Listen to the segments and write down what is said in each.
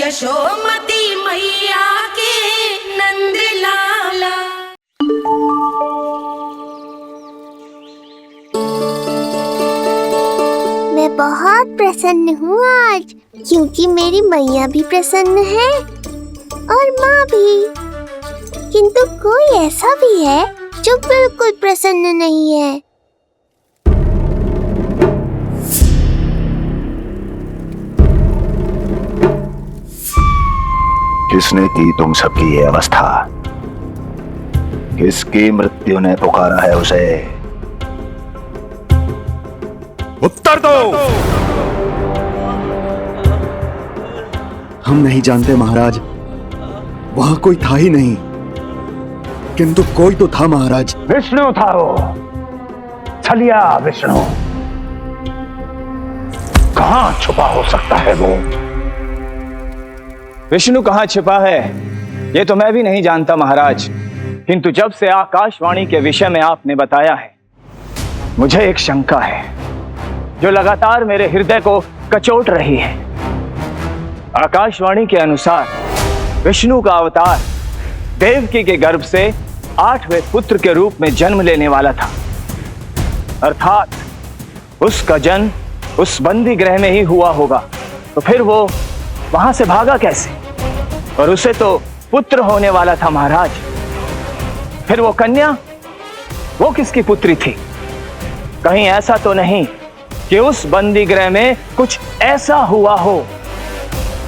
यशोमती मैया के नंद लाला। मैं बहुत प्रसन्न हूँ आज, क्योंकि मेरी मैया भी प्रसन्न है और माँ भी। किंतु कोई ऐसा भी है जो बिल्कुल प्रसन्न नहीं है। किसने की तुम सबकी ये अवस्था? किसकी मृत्यु ने पुकारा है उसे? उत्तर दो। हम नहीं जानते महाराज, वहां कोई था ही नहीं। किंतु कोई तो था महाराज। विष्णु था वो, छलिया विष्णु। कहां छुपा हो सकता है वो? विष्णु कहाँ छिपा है ये तो मैं भी नहीं जानता महाराज, किंतु जब से आकाशवाणी के विषय में आपने बताया है, मुझे एक शंका है जो लगातार मेरे हृदय को कचोट रही है। आकाशवाणी के अनुसार विष्णु का अवतार देवकी के गर्भ से 8वें पुत्र के रूप में जन्म लेने वाला था, अर्थात उसका जन्म उस बंदी गृह में ही हुआ होगा। तो फिर वो वहां से भागा कैसे? और उसे तो पुत्र होने वाला था महाराज। फिर वो कन्या, वो किसकी पुत्री थी? कहीं ऐसा तो नहीं कि उस बंदी गृह में कुछ ऐसा हुआ हो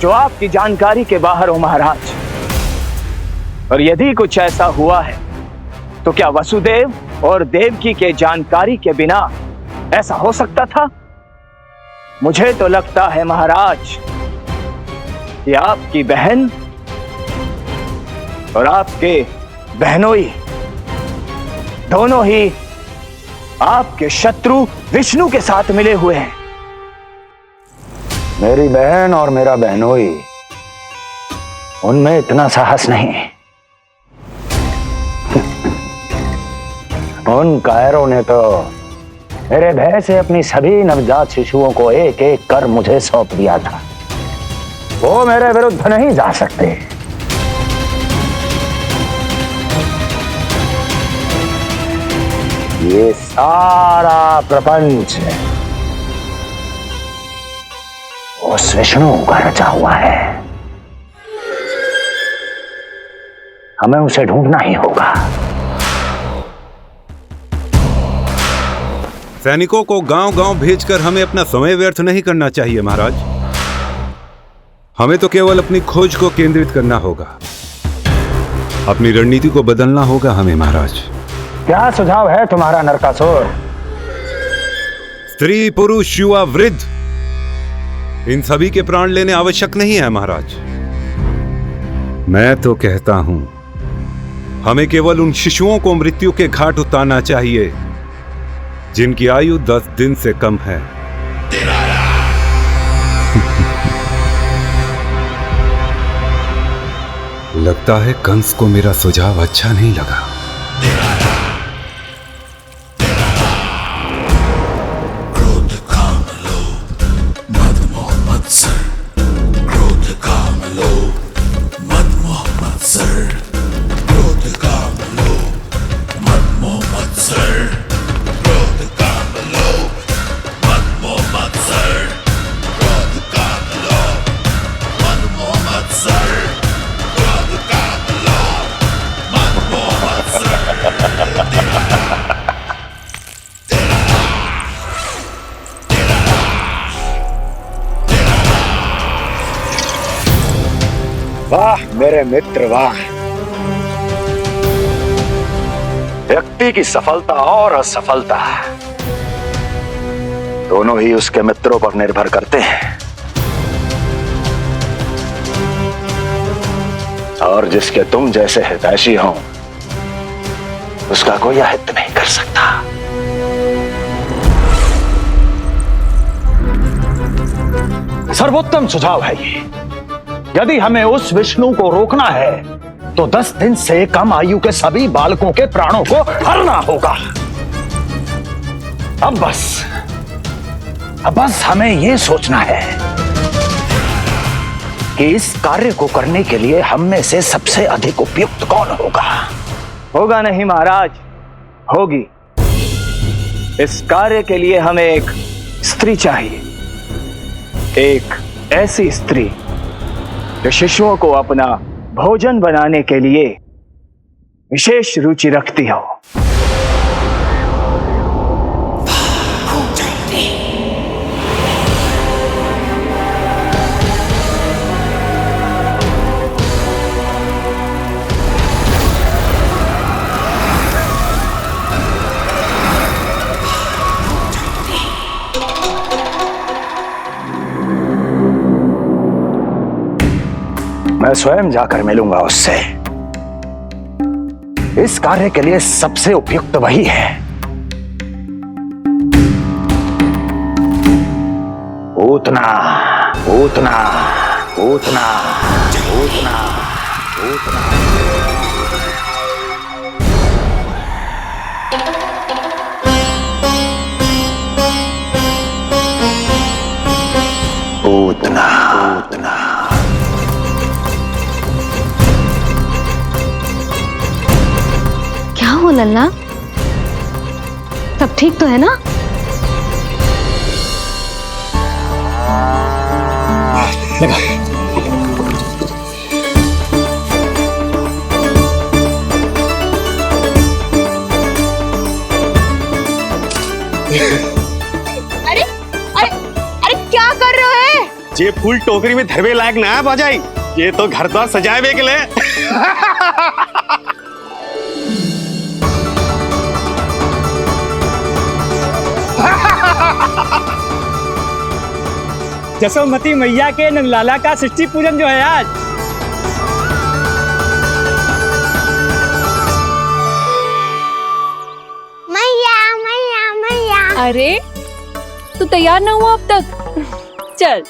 जो आपकी जानकारी के बाहर हो महाराज? और यदि कुछ ऐसा हुआ है तो क्या वसुदेव और देवकी के जानकारी के बिना ऐसा हो सकता था? मुझे तो लगता है महाराज कि आपकी बहन और आपके बहनोई दोनों ही आपके शत्रु विष्णु के साथ मिले हुए हैं। मेरी बहन और मेरा बहनोई, उनमें इतना साहस नहीं। उन कायरों ने तो मेरे भय से अपनी सभी नवजात शिशुओं को एक एक कर मुझे सौंप दिया था। वो मेरे विरुद्ध नहीं जा सकते। ये सारा प्रपंच उस विष्णु का रचा हुआ है। हमें उसे ढूंढना ही होगा। सैनिकों को गांव-गांव भेजकर हमें अपना समय व्यर्थ नहीं करना चाहिए महाराज। हमें तो केवल अपनी खोज को केंद्रित करना होगा। अपनी रणनीति को बदलना होगा हमें महाराज। क्या सुझाव है तुम्हारा नरकासुर? स्त्री, पुरुष, युवा, वृद्ध, इन सभी के प्राण लेने आवश्यक नहीं है महाराज। मैं तो कहता हूं हमें केवल उन शिशुओं को मृत्यु के घाट उतारना चाहिए जिनकी आयु 10 दिन से कम है। लगता है कंस को मेरा सुझाव अच्छा नहीं लगा। क्रोध काम लोभ मद मोह मत्सर, क्रोध काम लोभ मद मोह मत्सर, क्रोध काम लोभ मद मोह मत्सर, क्रोध काम लोभ मद मोह मत्सर, क्रोध काम लोभ मद मोह मत्सर। वाह मेरे मित्र वाह। व्यक्ति की सफलता और असफलता दोनों ही उसके मित्रों पर निर्भर करते हैं, और जिसके तुम जैसे हितैषी हो उसका कोई अहित नहीं कर सकता। सर्वोत्तम सुझाव है ये। यदि हमें उस विष्णु को रोकना है तो 10 दिन से कम आयु के सभी बालकों के प्राणों को हरना होगा। अब बस हमें यह सोचना है कि इस कार्य को करने के लिए हम में से सबसे अधिक उपयुक्त कौन होगा? होगा नहीं महाराज, होगी। इस कार्य के लिए हमें एक स्त्री चाहिए, एक ऐसी स्त्री जो शिशुओं को अपना भोजन बनाने के लिए विशेष रुचि रखती हो। मैं स्वयं जाकर मिलूंगा उससे। इस कार्य के लिए सबसे उपयुक्त वही है। पूतना, पूतना, पूतना, पूतना, पूतना। पूतना, पूतना। क्या हो लल्ला, सब ठीक तो है ना? अरे अरे अरे क्या कर रहे हो? ये फूल टोकरी में धरवे लायक ना है बाजाई, ये तो घर द्वार सजाए हुए के लिए। जसोमती मैया के नंदलाला का षष्ठी पूजन जो है आज। मैया मैया मैया। अरे तू तैयार ना हुआ अब तक? चल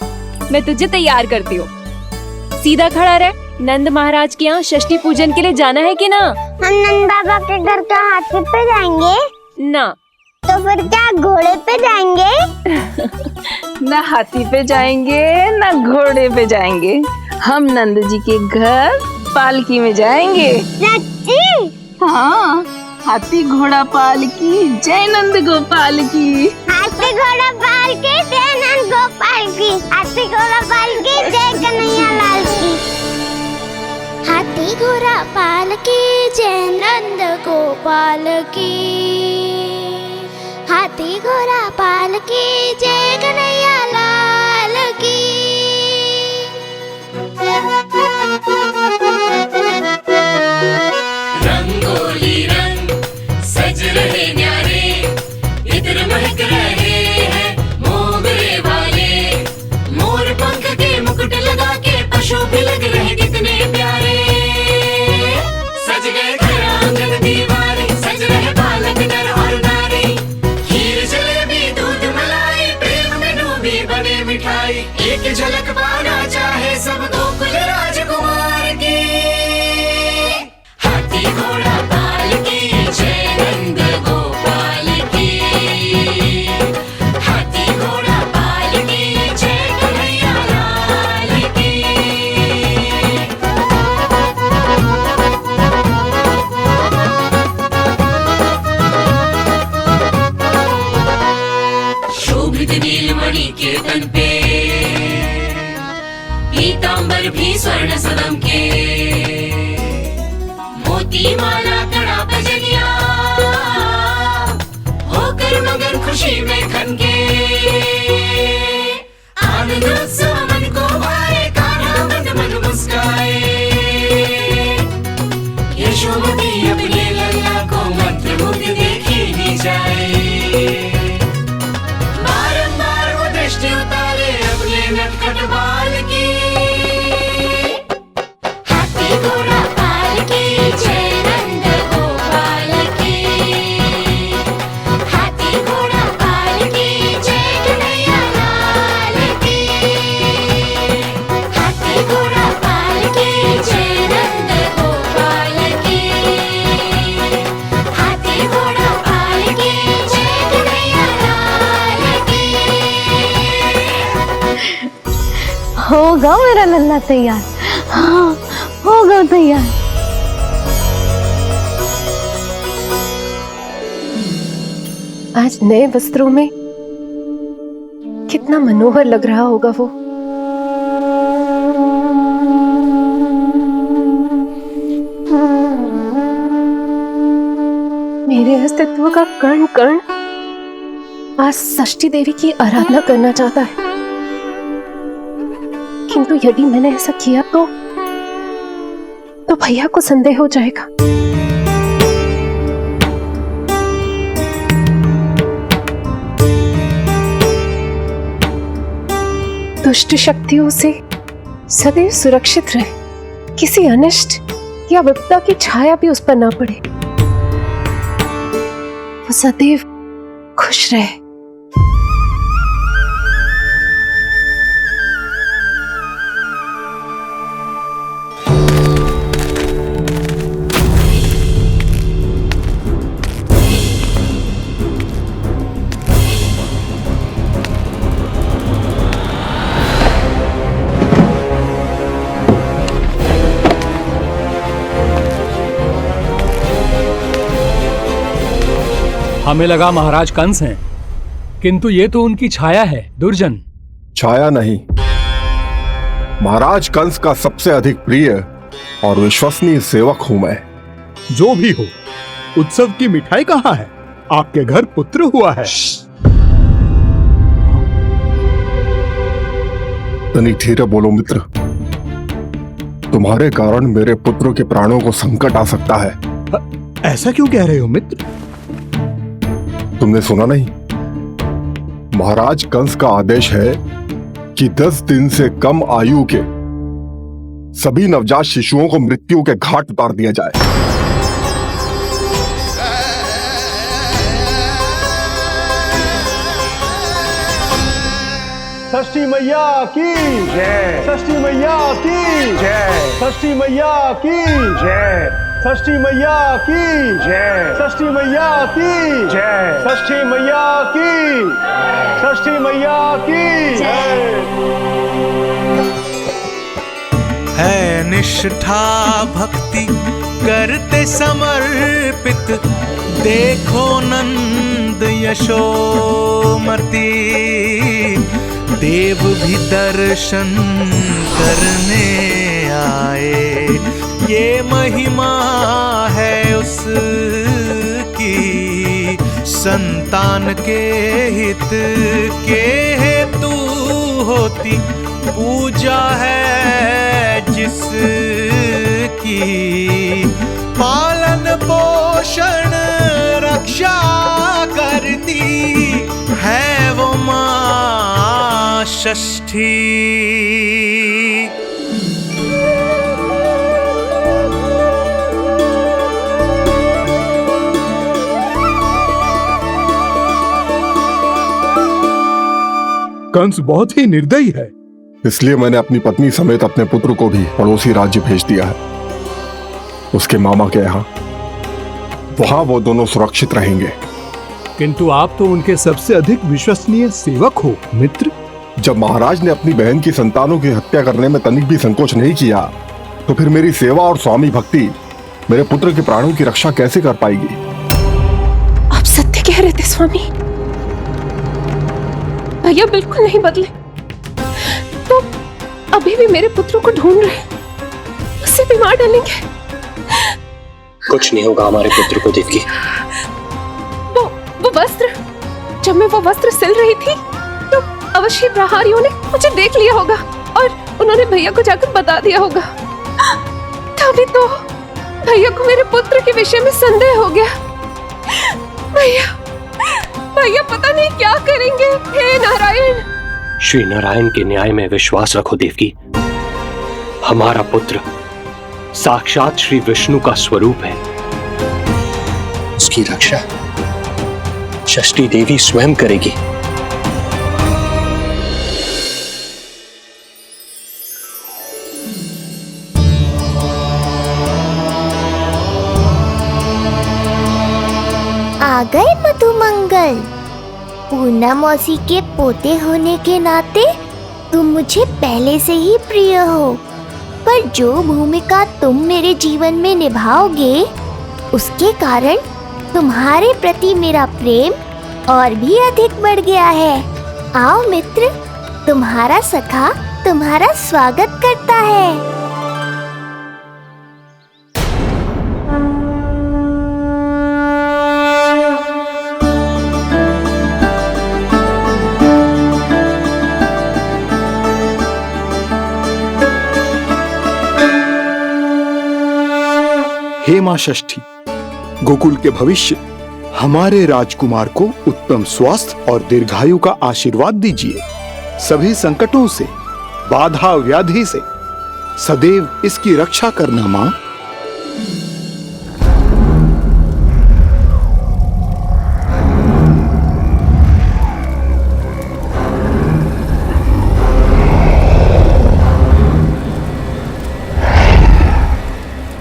मैं तुझे तैयार करती हूँ। सीधा खड़ा रह। नंद महाराज के यहाँ षष्ठी पूजन के लिए जाना है कि ना? हम नंद बाबा के घर का हाथी पे जाएंगे ना। तो फिर क्या घोड़े पे जाएंगे? ना हाथी पे जाएंगे ना घोड़े पे जाएंगे, हम नंद जी के घर पालकी में जाएंगे। सच्ची? हाँ, हाथी घोड़ा पालकी जय नंद गोपाल की। हाथी घोड़ा पालकी जय नंद गोपाल की। हाथी घोड़ा पालकी जय कन्हैया लाल की। हाथी घोड़ा पालकी जय नंद गोपाल की। हाथी घोड़ा पालकी जय कन्हैया लाल की। रंगोली रंग सज रहे न्यारे, इत्र महक रहे हैं मोगरे वाले। मोर पंख के मुकुट लगा के पशु भी लग रहे कितने प्यारे। सज गए घर आंगन दीवारे, सज रहे बालक नर और नारी। खीर जलेबी दूध मलाई, प्रेम में डूबी बने मिठाई। एक झलक पाना चाहे सब गोकुल राजकुमार की। हाथी घोड़ा पालकी जय नंद गोपाल की। हाथी घोड़ा पालकी जय कन्हैया लाल की। शोभित नीलमणि के तन पे, पीतांबर भी स्वर्ण सदम के। मोती माला कड़ा बजनिया, होकर मगन खुशी में खनके। आनंद उत्सव मन को भाए, कान्हा मन मन मुस्काए। यशोमती अपने लल्ला को मंत्रमुग्ध देखी ही जाए। बारंबार वो दृष्टि उतारे अपने नटखट बाल की। हाथी घोड़ा पालकी जय नंद गोपाल की। हाथी घोड़ा पालकी होगा मेरा लल्ला तैयार। हाँ, होगा तैयार। आज नए वस्त्रों में कितना मनोहर लग रहा होगा वो। मेरे अस्तित्व का कण कण आज षष्ठी देवी की आराधना करना चाहता है, किंतु यदि मैंने ऐसा किया तो भैया को संदेह हो जाएगा। दुष्ट शक्तियों से सदैव सुरक्षित रहे, किसी अनिष्ट या विपदा की छाया भी उस पर ना पड़े, वो सदैव खुश रहे। हमें लगा महाराज कंस हैं, किंतु ये तो उनकी छाया है दुर्जन। छाया नहीं, महाराज कंस का सबसे अधिक प्रिय और विश्वसनीय सेवक हूं मैं। जो भी हो, उत्सव की मिठाई कहाँ है? आपके घर पुत्र हुआ है। तनिक धीरे बोलो मित्र, तुम्हारे कारण मेरे पुत्र के प्राणों को संकट आ सकता है। ऐसा क्यों कह रहे हो मित्र? तुमने सुना नहीं? महाराज कंस का आदेश है कि 10 दिन से कम आयु के सभी नवजात शिशुओं को मृत्यु के घाट उतार दिया जाए। षष्ठी मैया की जय, षष्ठी मैया की जय, षष्ठी मैया की जय, षष्ठी मैया की जय, षष्ठी मैया की जय, षष्ठी मैया की, षष्ठी मैया की जय। है निष्ठा भक्ति करते समर्पित, देखो नंद यशोमती, देव भी दर्शन करने आए। ये महिमा है उसकी, संतान के हित के हेतु होती पूजा है जिसकी। पालन पोषण रक्षा करती है वो मां षष्ठी। कंस बहुत ही निर्दयी है। इसलिए मैंने अपनी पत्नी समेत अपने पुत्र को भी पड़ोसी राज्य भेज दिया है, उसके मामा के यहाँ। वहां वो दोनों सुरक्षित रहेंगे। किंतु आप तो उनके सबसे अधिक विश्वसनीय सेवक हो मित्र। जब महाराज ने अपनी बहन की संतानों की हत्या करने में तनिक भी संकोच नहीं किया, तो फिर मेरी सेवा और स्वामी भक्ति मेरे पुत्र के प्राणों की रक्षा कैसे कर पाएगी? आप सत्य कह रहे थे स्वामी, भैया बिल्कुल नहीं बदले, तो अभी भी मेरे पुत्र को ढूंढ रहे, उसे भी मार डालेंगे। कुछ नहीं होगा हमारे पुत्र को देवकी। वो वस्त्र, जब मैं वो वस्त्र सिल रही थी तो अवश्य प्रहारियों ने मुझे देख लिया होगा और उन्होंने भैया को जाकर बता दिया होगा। तभी तो भैया को मेरे पुत्र के विषय में संदेह हो गया। भैया पता नहीं क्या करेंगे। हे नारायण! श्री नारायण के न्याय में विश्वास रखो देवकी। हमारा पुत्र साक्षात श्री विष्णु का स्वरूप है। उसकी रक्षा षष्ठी देवी स्वयं करेगी। आ गए मधुमंगल। पूर्णा मौसी के पोते होने के नाते तुम मुझे पहले से ही प्रिय हो, पर जो भूमिका तुम मेरे जीवन में निभाओगे उसके कारण तुम्हारे प्रति मेरा प्रेम और भी अधिक बढ़ गया है। आओ मित्र, तुम्हारा सखा तुम्हारा स्वागत करता है। हे मां षष्ठी, गोकुल के भविष्य हमारे राजकुमार को उत्तम स्वास्थ्य और दीर्घायु का आशीर्वाद दीजिए। सभी संकटों से, बाधा व्याधि से सदैव इसकी रक्षा करना मां।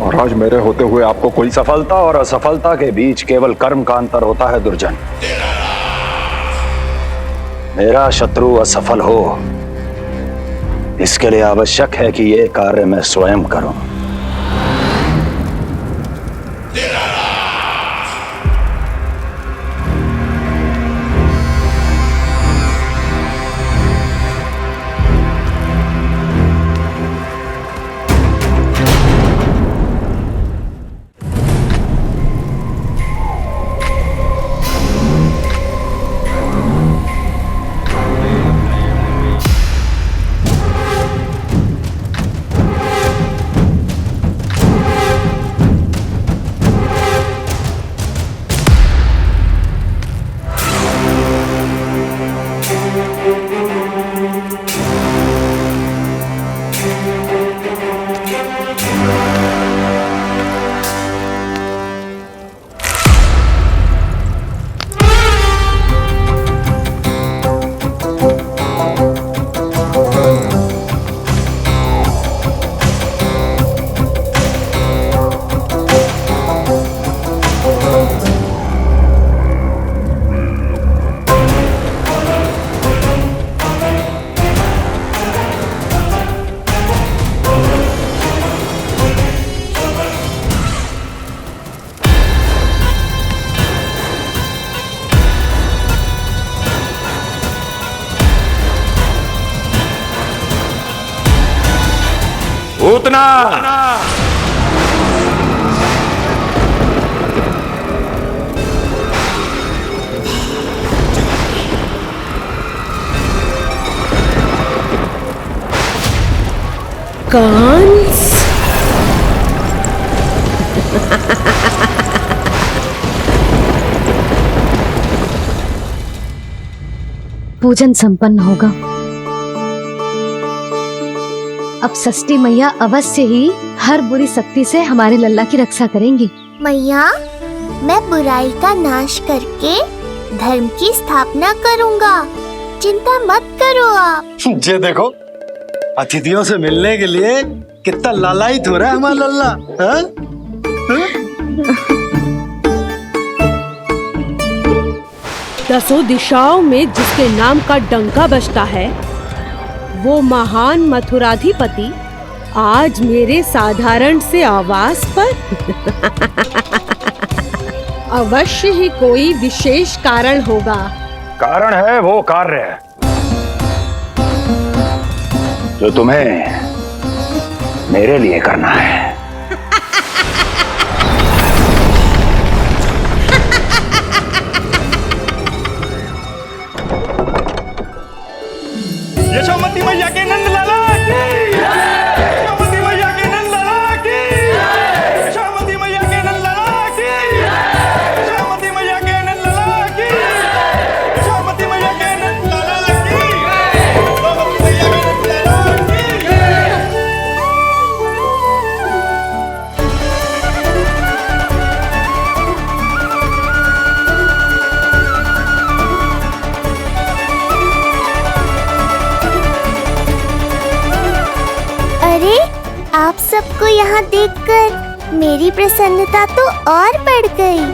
महाराज, मेरे होते हुए आपको कोई सफलता और असफलता के बीच केवल कर्म का अंतर होता है दुर्जन। मेरा शत्रु असफल हो, इसके लिए आवश्यक है कि यह कार्य मैं स्वयं करूं। उतना कंस। पूजन संपन्न होगा। अब षष्ठी मैया अवश्य ही हर बुरी शक्ति से हमारे लल्ला की रक्षा करेंगी। मैया, मैं बुराई का नाश करके धर्म की स्थापना करूंगा, चिंता मत करो आप। ये देखो, अतिथियों से मिलने के लिए कितना लालायित हो रहा है हमारा लल्ला। हाँ? दसों दिशाओं में जिसके नाम का डंका बजता है, वो महान मथुराधिपति आज मेरे साधारण से आवास पर। अवश्य ही कोई विशेष कारण होगा। कारण है वो कार्य जो तुम्हें मेरे लिए करना है। यशोमती मैया के नंद लाला की, यशोमती मैया के नंद लाला की, यशोमती मैया के नंद लाला की, यशोमती मैया के नंद लाला की, यशोमती मैया के नंद लाला की, यशोमती मैया के नंद लाला की। अरे, आप सबको यहाँ देखकर मेरी प्रसन्नता तो और बढ़ गई।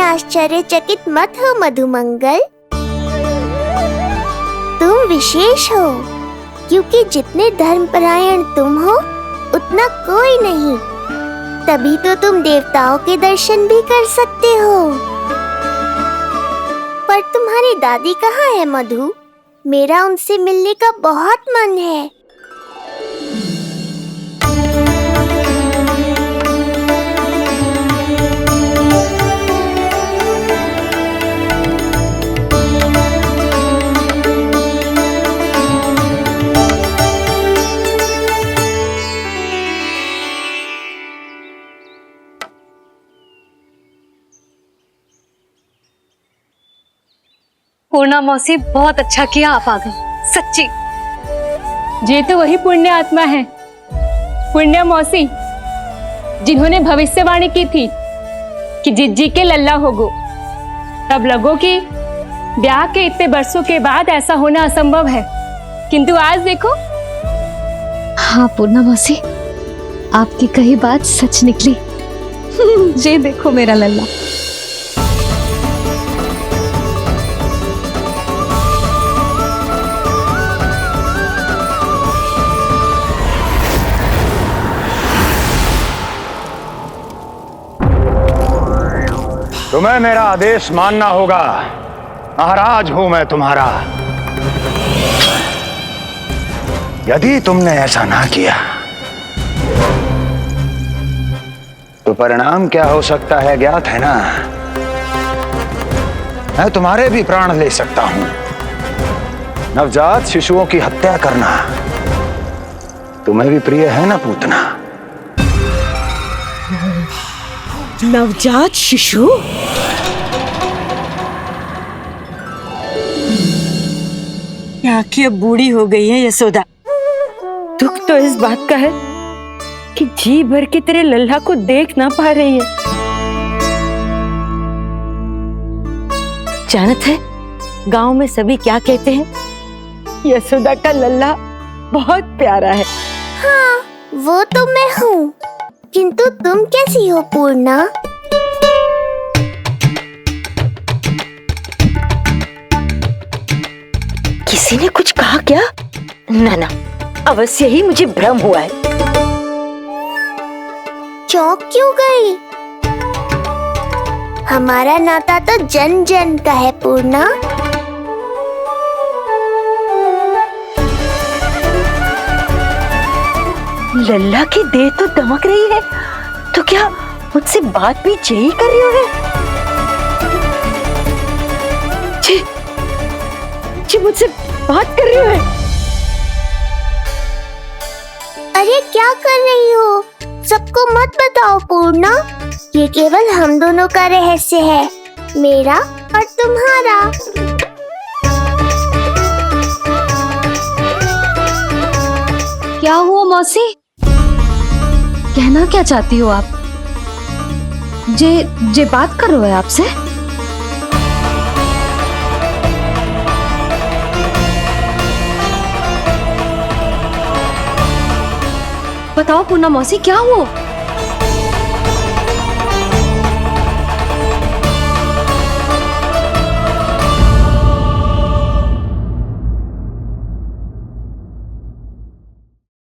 आश्चर्यचकित मत हो मधुमंगल। तुम विशेष हो, क्योंकि जितने धर्मपरायण तुम हो उतना कोई नहीं। तभी तो तुम देवताओं के दर्शन भी कर सकते हो। पर तुम्हारी दादी कहाँ है मधु? मेरा उनसे मिलने का बहुत मन है। पूर्णा मौसी, बहुत अच्छा किया आप आ गए, सच्ची। ये तो वही पुण्य आत्मा है, पुण्य मौसी, जिन्होंने भविष्यवाणी की थी कि जिज्जी के लल्ला होगो। तब लगो कि ब्याह के इतने बरसों के बाद ऐसा होना असंभव है, किंतु आज देखो। हाँ पूर्णा मौसी, आपकी कही बात सच निकली। ये देखो मेरा लल्ला। तुम्हें मेरा आदेश मानना होगा। महाराज हूं मैं तुम्हारा। यदि तुमने ऐसा ना किया तो परिणाम क्या हो सकता है ज्ञात है ना? मैं तुम्हारे भी प्राण ले सकता हूं। नवजात शिशुओं की हत्या करना तुम्हें भी प्रिय है ना पूतना? नवजात शिशु? आंखें बूढ़ी हो गई है यशोदा। दुख तो इस बात का है कि जी भर के तेरे लल्ला को देख ना पा रही है। जानत है गांव में सभी क्या कहते हैं? यशोदा का लल्ला बहुत प्यारा है। हाँ, वो तो मैं हूँ, किंतु तुम कैसी हो पूर्णा? किसी ने कुछ कहा क्या? ना ना, अवश्य ही मुझे भ्रम हुआ है। चौंक क्यों गई? हमारा नाता तो जन जन का है पूर्णा। लल्ला की देह तो दमक रही है, तो क्या मुझसे बात भी यही कर रही है? जी मुझसे बात कर रही है। अरे क्या कर रही हो? सबको मत बताओ पूर्णा, ये केवल हम दोनों का रहस्य है, मेरा और तुम्हारा। क्या हुआ मौसी? कहना क्या चाहती हो आप? जे बात कर रहे हो आपसे? बताओ पूर्णा मौसी, क्या हुआ?